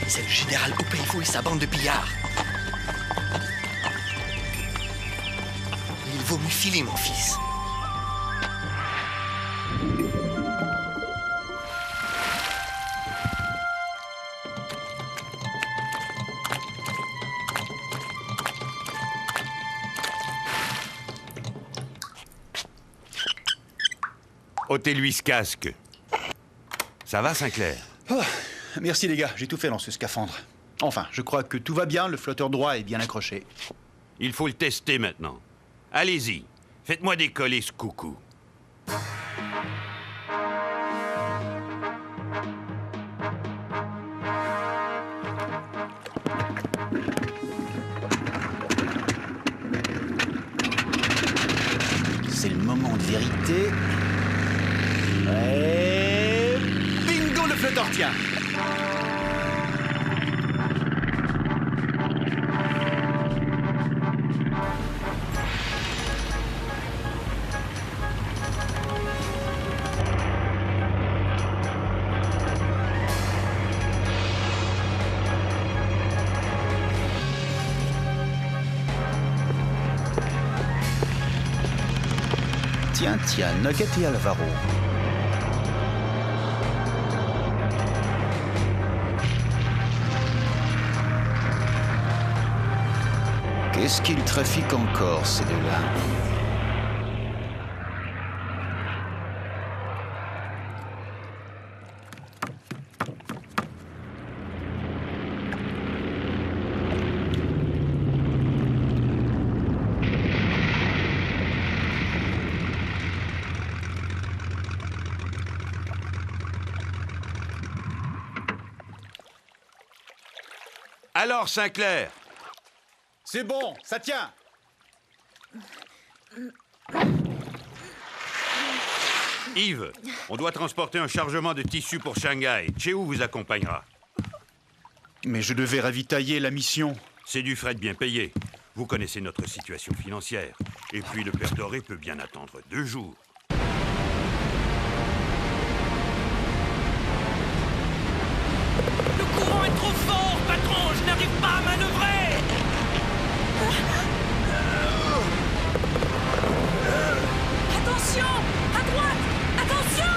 C'est le général Opelfo et sa bande de pillards. Il vaut mieux filer, mon fils. Ôtez-lui ce casque. Ça va, Sinclair? Oh, merci les gars, j'ai tout fait dans ce scaphandre. Enfin, je crois que tout va bien, le flotteur droit est bien accroché. Il faut le tester maintenant. Allez-y, faites-moi décoller ce coucou. C'est le moment de vérité. Et... bingo, le flotteur tient. Tiens, Nugget et Alvaro. Qu'est-ce qu'ils trafiquent encore, ces deux-là? Alors, Sinclair? C'est bon, ça tient. Yves, on doit transporter un chargement de tissu pour Shanghai. Chez où vous accompagnera? Mais je devais ravitailler la mission. C'est du fret bien payé. Vous connaissez notre situation financière. Et puis le père Doré peut bien attendre 2 jours. Le courant est trop fort, patron. Je n'arrive pas à manœuvrer. Attention! À droite! Attention!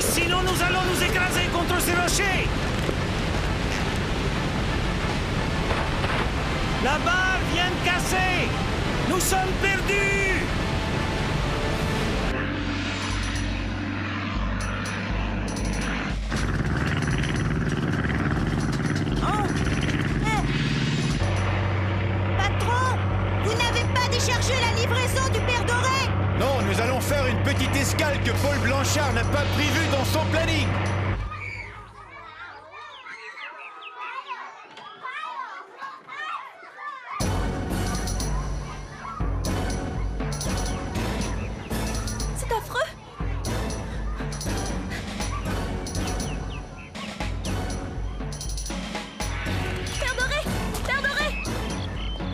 Sinon nous allons nous écraser contre ces rochers! La barre vient de casser! Nous sommes perdus! Patron, vous n'avez pas déchargé la livraison du père Doré? Non, nous allons faire une petite escale que Paul Blanchard n'a pas prévue dans son planning. C'est affreux. Père Doré! Père Doré!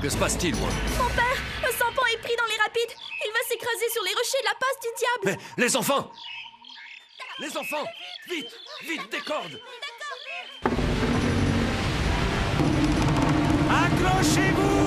Que se passe-t-il, moi? Mon père, un sampan est pris dans les rapides. Il va s'écraser sur les rochers de la passe du diable. Mais les enfants! Les enfants! Vite! Vite, des cordes! Accrochez-vous!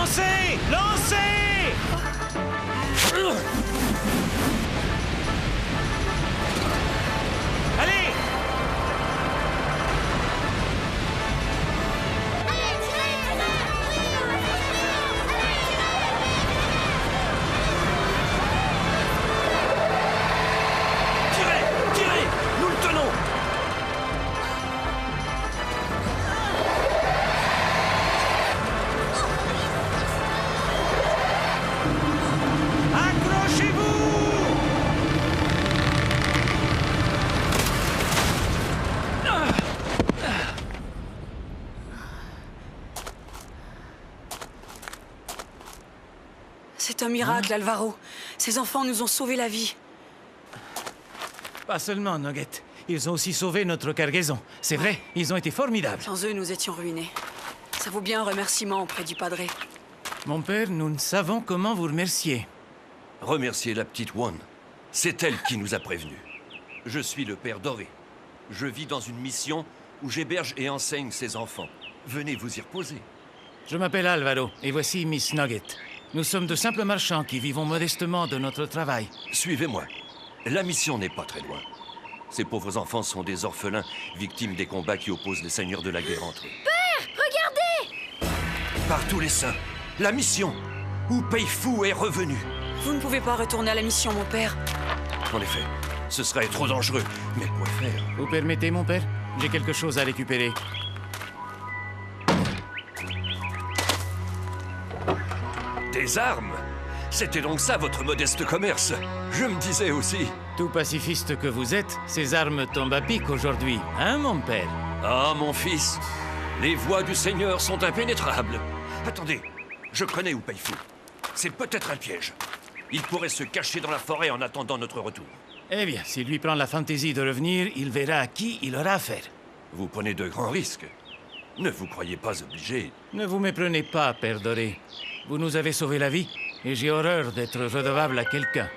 Lancez! Lancez! Allez! Tirez! Tirez! Nous le tenons! Accrochez-vous! C'est un miracle, Alvaro. Ces enfants nous ont sauvé la vie. Pas seulement, Nugget. Ils ont aussi sauvé notre cargaison. C'est vrai, ils ont été formidables. Sans eux, nous étions ruinés. Ça vaut bien un remerciement auprès du padré. Mon père, nous ne savons comment vous remercier. Remerciez la petite One. C'est elle qui nous a prévenus. Je suis le père Doré. Je vis dans une mission où j'héberge et enseigne ces enfants. Venez vous y reposer. Je m'appelle Alvaro, et voici Miss Nugget. Nous sommes de simples marchands qui vivons modestement de notre travail. Suivez-moi. La mission n'est pas très loin. Ces pauvres enfants sont des orphelins, victimes des combats qui opposent les seigneurs de la guerre entre eux. Père, regardez! Par tous les saints, la mission où Pei-Fu est revenu. Vous ne pouvez pas retourner à la mission, mon père. En effet, ce serait trop dangereux. Mais quoi faire? Vous permettez, mon père? J'ai quelque chose à récupérer. Des armes? C'était donc ça votre modeste commerce? Je me disais aussi. Tout pacifiste que vous êtes, ces armes tombent à pic aujourd'hui, hein, mon père? Ah, mon fils, les voies du Seigneur sont impénétrables. Attendez, je connais où Pei-Fu. C'est peut-être un piège. Il pourrait se cacher dans la forêt en attendant notre retour. Eh bien, s'il lui prend la fantaisie de revenir, il verra à qui il aura affaire. Vous prenez de grands risques. Ne vous croyez pas obligé. Ne vous méprenez pas, Père Doré. Vous nous avez sauvé la vie, et j'ai horreur d'être redevable à quelqu'un.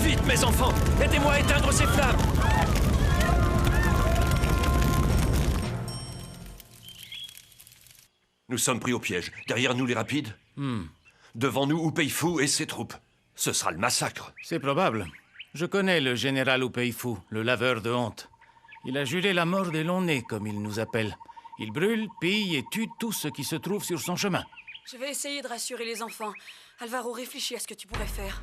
Vite, mes enfants, aidez-moi à éteindre ces flammes. Nous sommes pris au piège. Derrière nous, les rapides. Devant nous, Pei-Fu et ses troupes. Ce sera le massacre. C'est probable. Je connais le général Pei-Fu, le laveur de honte. Il a juré la mort des longs-nez, comme il nous appelle. Il brûle, pille et tue tout ce qui se trouve sur son chemin. Je vais essayer de rassurer les enfants. Alvaro, réfléchis à ce que tu pourrais faire.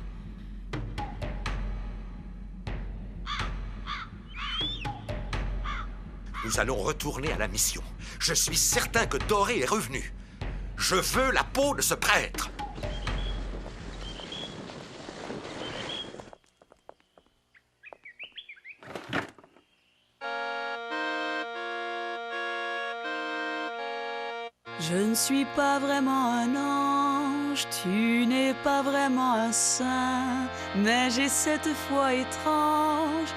Nous allons retourner à la mission. Je suis certain que Doré est revenu. Je veux la peau de ce prêtre. Je ne suis pas vraiment un ange, tu n'es pas vraiment un saint, mais j'ai cette foi étrange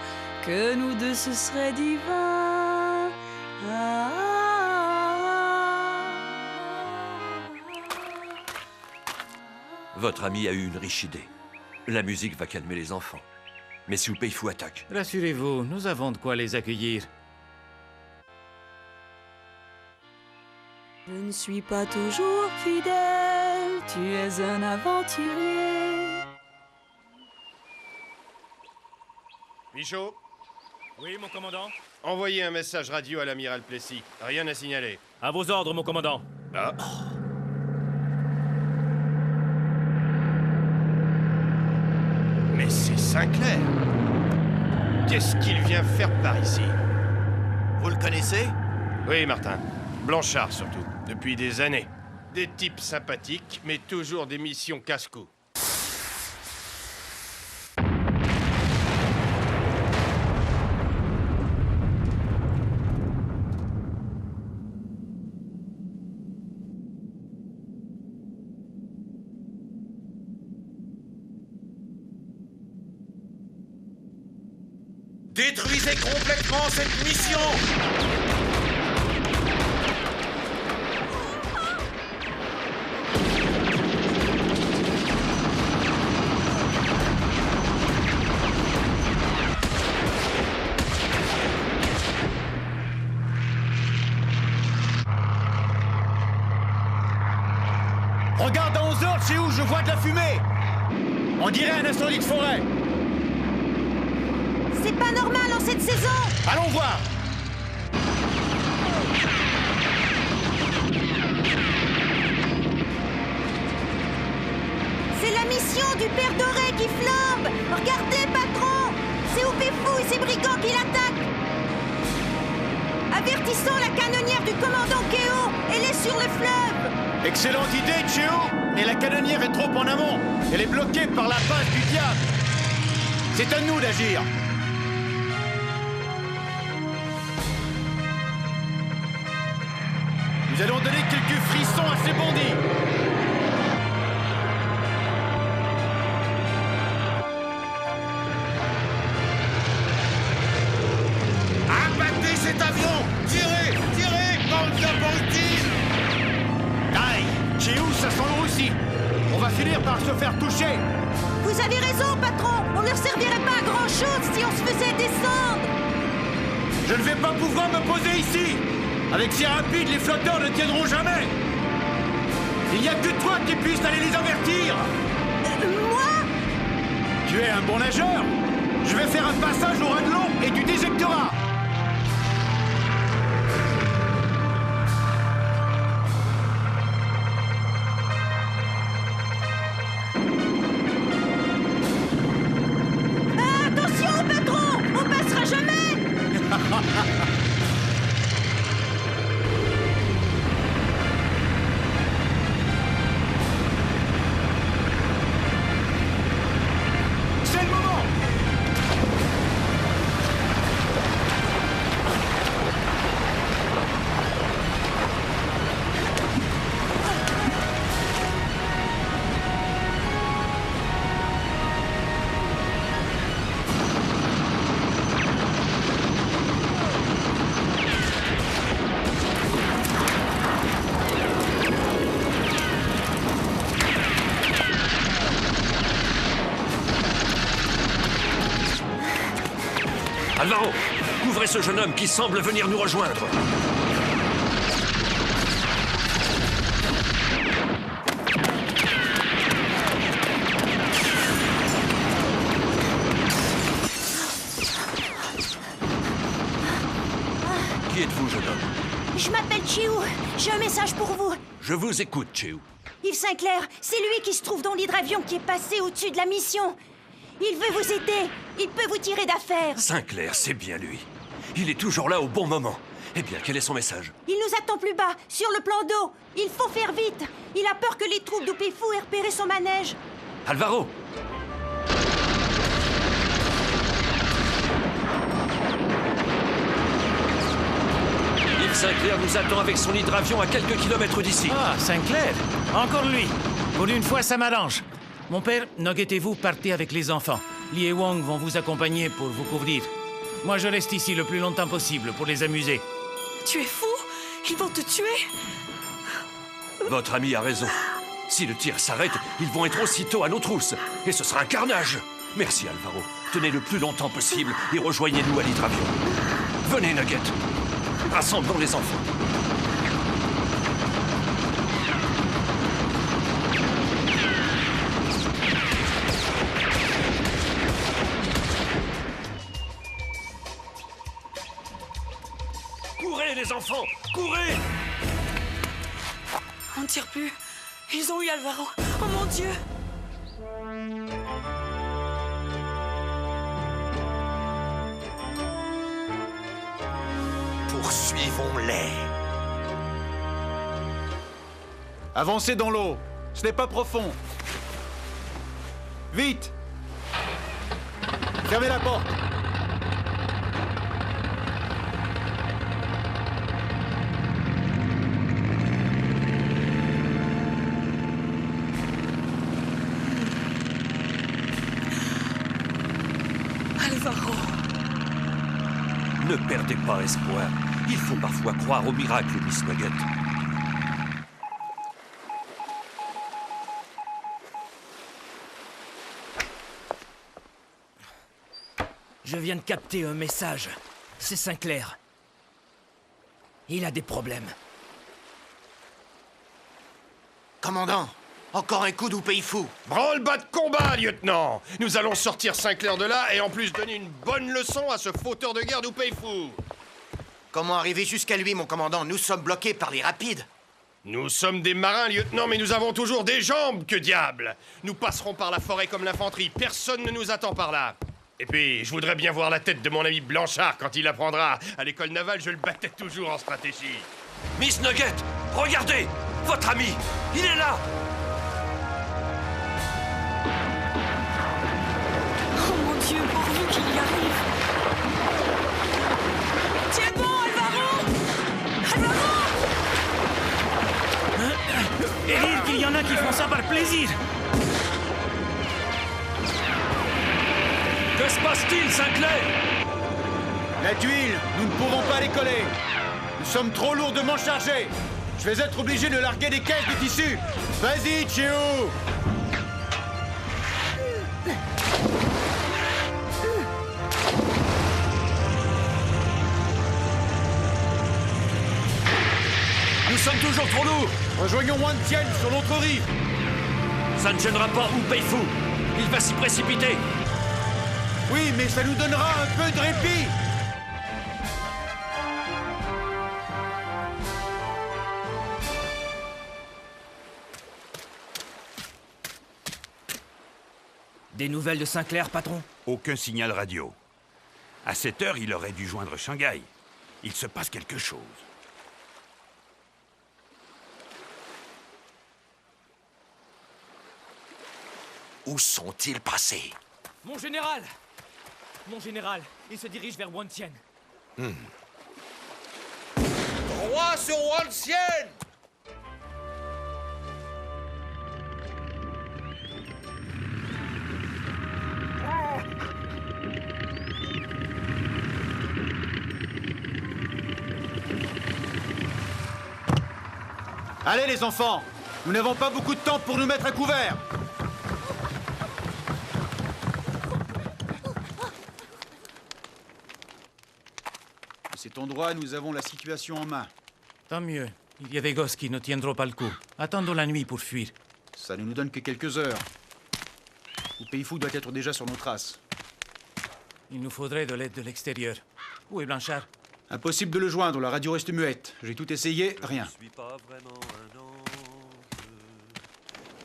que nous deux ce serait divin. Votre ami a eu une riche idée. La musique va calmer les enfants. Mais si Pei-Fu attaque, Rassurez-vous, nous avons de quoi les accueillir. Je ne suis pas toujours fidèle, tu es un aventurier. Michaud, Oui, mon commandant. envoyez un message radio à l'amiral Plessis. Rien à signaler. À vos ordres, mon commandant. Ah. Mais c'est Sinclair. Qu'est-ce qu'il vient faire par ici? Vous le connaissez? Oui, Martin. Blanchard, surtout. Depuis des années. Des types sympathiques, mais toujours des missions casse-cou. Détruisez complètement cette mission! Regarde à 11 heures, chez où je vois de la fumée. On dirait un incendie de forêt. C'est pas normal en cette saison. Allons voir. C'est la mission du Père Doré qui flambe. Regardez, patron. C'est Oupefou et ses brigands qui l'attaquent. Avertissons la canonnière du commandant Kéo. Elle est sur le fleuve. Excellente idée, Cheo. Mais la canonnière est trop en amont. Elle est bloquée par la base du diable. C'est à nous d'agir. Nous allons donner quelques frissons à ces bandits. Abattez cet avion! Tirez! Tirez! Bande d'abrutis! Aïe! Chez où ça sent le roussi? On va finir par se faire toucher. Vous avez raison, patron. On ne leur servirait pas à grand-chose si on se faisait descendre. Je ne vais pas pouvoir me poser ici. Avec si rapide, les flotteurs ne tiendront jamais. Il n'y a que toi qui puisse aller les avertir. Moi? Tu es un bon nageur. Je vais faire un passage au radelon et tu déjecteras. Attention, patron! On passera jamais! C'est le moment. Alvaro, couvrez ce jeune homme qui semble venir nous rejoindre. Qui êtes-vous, jeune homme? Je m'appelle Chiou. J'ai un message pour vous. Je vous écoute, Chéou. Yves Sinclair, c'est lui qui se trouve dans l'hydravion qui est passé au-dessus de la mission. Il veut vous aider. Il peut vous tirer d'affaire. Sinclair, c'est bien lui. Il est toujours là au bon moment. Eh bien, quel est son message? Il nous attend plus bas, sur le plan d'eau. Il faut faire vite. Il a peur que les troupes d'Oupefou aient repéré son manège. Alvaro! Yves Sinclair nous attend avec son hydravion à quelques kilomètres d'ici. Ah, Sinclair. Encore lui. Pour une fois, ça m'arrange. Mon père, Nugget et vous partez avec les enfants. Li et Wong vont vous accompagner pour vous couvrir. Moi, je reste ici le plus longtemps possible pour les amuser. Tu es fou? Ils vont te tuer? Votre ami a raison. Si le tir s'arrête, ils vont être aussitôt à nos trousses. Et ce sera un carnage. Merci, Alvaro. Tenez le plus longtemps possible et rejoignez-nous à l'hydravion. Venez, Nugget. Rassemblons les enfants. Courez, les enfants! Courez! On ne tire plus. Ils ont eu Alvaro. Oh mon Dieu! Poursuivons-les. Avancez dans l'eau. Ce n'est pas profond. Vite! Fermez la porte. Alvaro. Ne perdez pas espoir. Il faut parfois croire au miracle, Miss Nugget. Je viens de capter un message. C'est Sinclair. Il a des problèmes. Commandant, Encore un coup d'Oupéifou. Branle-bas de combat, lieutenant. Nous allons sortir Sinclair de là et en plus donner une bonne leçon à ce fauteur de guerre d'Oupéifou. Comment arriver jusqu'à lui, mon commandant? Nous sommes bloqués par les rapides. Nous sommes des marins, lieutenant, mais nous avons toujours des jambes, que diable! Nous passerons par la forêt comme l'infanterie, personne ne nous attend par là. Et puis, je voudrais bien voir la tête de mon ami Blanchard quand il apprendra. À l'école navale, je le battais toujours en stratégie. Miss Nugget, regardez! Votre ami, il est là! Oh mon Dieu, pourvu qu'il y arrive. Tiens bon, Alvaro! Alvaro! Et dire qu'il y en a qui font ça par plaisir. Que se passe-t-il, Sinclair? La tuile, nous ne pouvons pas les coller. Nous sommes trop lourdement chargés. Je vais être obligé de larguer des caisses de tissu. Vas-y, Chio! Nous sommes toujours trop lourds! Rejoignons Wantien sur l'autre rive. Ça ne gênera pas Oupéifou. Il va s'y précipiter. Oui, mais ça nous donnera un peu de répit. Des nouvelles de Sinclair, patron? Aucun signal radio. À cette heure, il aurait dû joindre Shanghai. Il se passe quelque chose. Où sont-ils passés? Mon général! Mon général, il se dirige vers Wantien. Droit sur Wantien! Allez, les enfants! Nous n'avons pas beaucoup de temps pour nous mettre à couvert. À cet endroit, nous avons la situation en main. Tant mieux. Il y a des gosses qui ne tiendront pas le coup. Attendons la nuit pour fuir. Ça ne nous donne que quelques heures. Oupéifou doit être déjà sur nos traces. Il nous faudrait de l'aide de l'extérieur. Où est Blanchard? Impossible de le joindre, la radio reste muette. J'ai tout essayé, rien. Je ne suis pas vraiment un ange.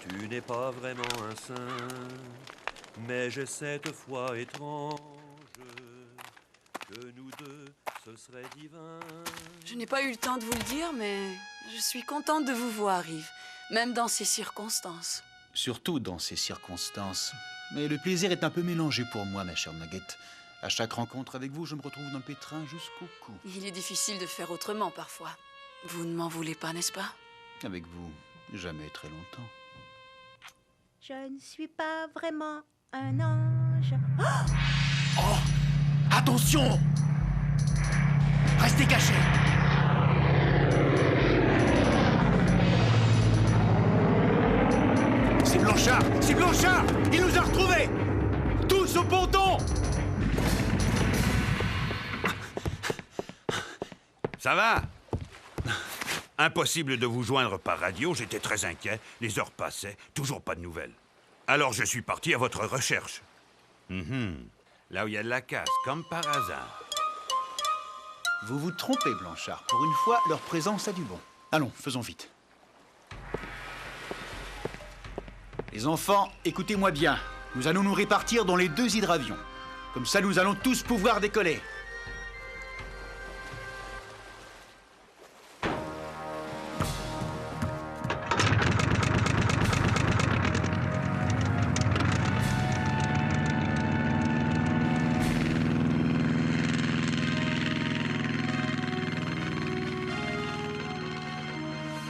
Tu n'es pas vraiment un saint. Mais j'ai cette foi étrange que nous deux, ce serait divin. Je n'ai pas eu le temps de vous le dire, mais je suis contente de vous voir, Yves. Même dans ces circonstances. Surtout dans ces circonstances. Mais le plaisir est un peu mélangé pour moi, ma chère Nugget. À chaque rencontre avec vous, je me retrouve dans le pétrin jusqu'au cou. Il est difficile de faire autrement parfois. Vous ne m'en voulez pas, n'est-ce pas? Avec vous, jamais très longtemps. Je ne suis pas vraiment un ange. Oh! Attention! Restez cachés! C'est Blanchard! C'est Blanchard! Il nous a retrouvés! Tous au ponton! Ça va? Impossible de vous joindre par radio, j'étais très inquiet. Les heures passaient, toujours pas de nouvelles. Alors je suis parti à votre recherche. Là où il y a de la casse, comme par hasard. Vous vous trompez, Blanchard. Pour une fois, leur présence a du bon. Allons, faisons vite. Les enfants, écoutez-moi bien. Nous allons nous répartir dans les 2 hydravions. Comme ça, nous allons tous pouvoir décoller.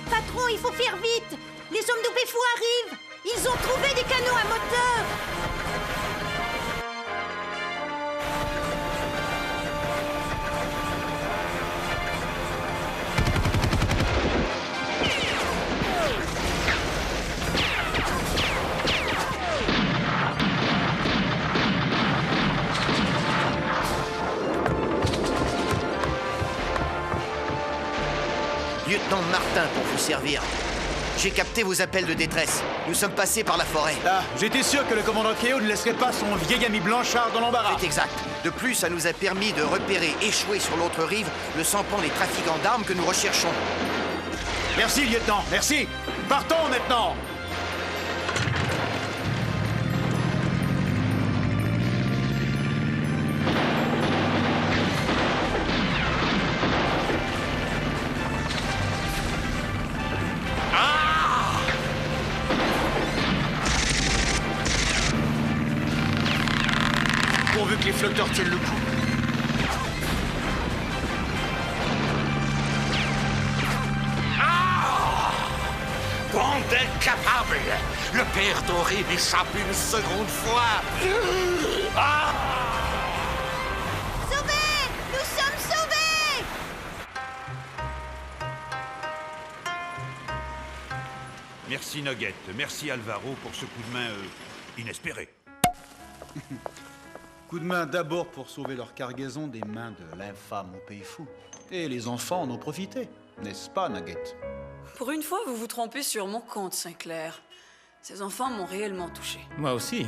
Patron, il faut faire vite! Les hommes d'Oupéifou arrivent! Ils ont trouvé des canons à moteur! Lieutenant Martin pour vous servir. J'ai capté vos appels de détresse. Nous sommes passés par la forêt. Ah, j'étais sûr que le commandant Keo ne laisserait pas son vieil ami Blanchard dans l'embarras. C'est exact. De plus, ça nous a permis de repérer échoué sur l'autre rive le sampan des trafiquants d'armes que nous recherchons. Merci, lieutenant, merci. Partons maintenant. Pourvu que les flotteurs tiennent le coup. Bande d'incapables! Le père doré m'échappe une seconde fois! Ah! Sauvés! Nous sommes sauvés! Merci Nugget, merci Alvaro pour ce coup de main inespéré. Coup de main d'abord pour sauver leur cargaison des mains de l'infâme au pays fou. Et les enfants en ont profité, n'est-ce pas, Nugget? Pour une fois, vous vous trompez sur mon compte, Sinclair. Ces enfants m'ont réellement touché. Moi aussi.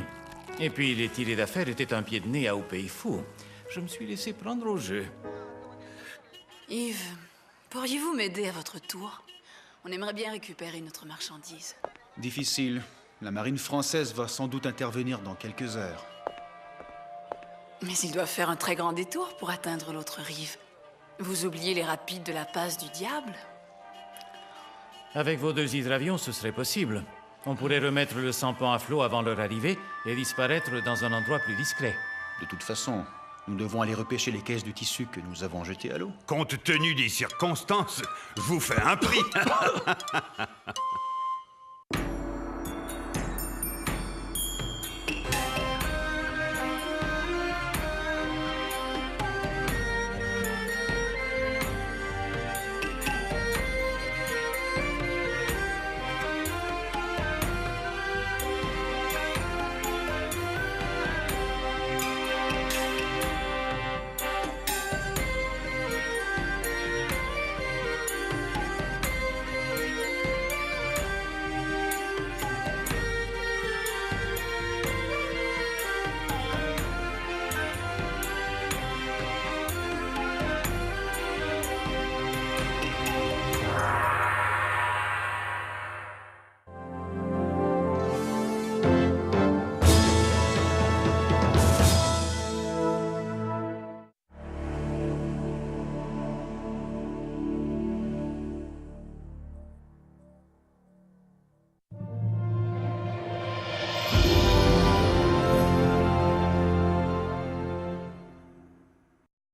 Et puis, les tirés d'affaires étaient un pied de nez à Au Pays Fou. Je me suis laissé prendre au jeu. Yves, pourriez-vous m'aider à votre tour? On aimerait bien récupérer notre marchandise. Difficile. La marine française va sans doute intervenir dans quelques heures. Mais ils doivent faire un très grand détour pour atteindre l'autre rive. Vous oubliez les rapides de la passe du diable? Avec vos 2 hydravions, ce serait possible. On pourrait remettre le sampan à flot avant leur arrivée et disparaître dans un endroit plus discret. De toute façon, nous devons aller repêcher les caisses de tissu que nous avons jetées à l'eau. Compte tenu des circonstances, je vous fais un prix.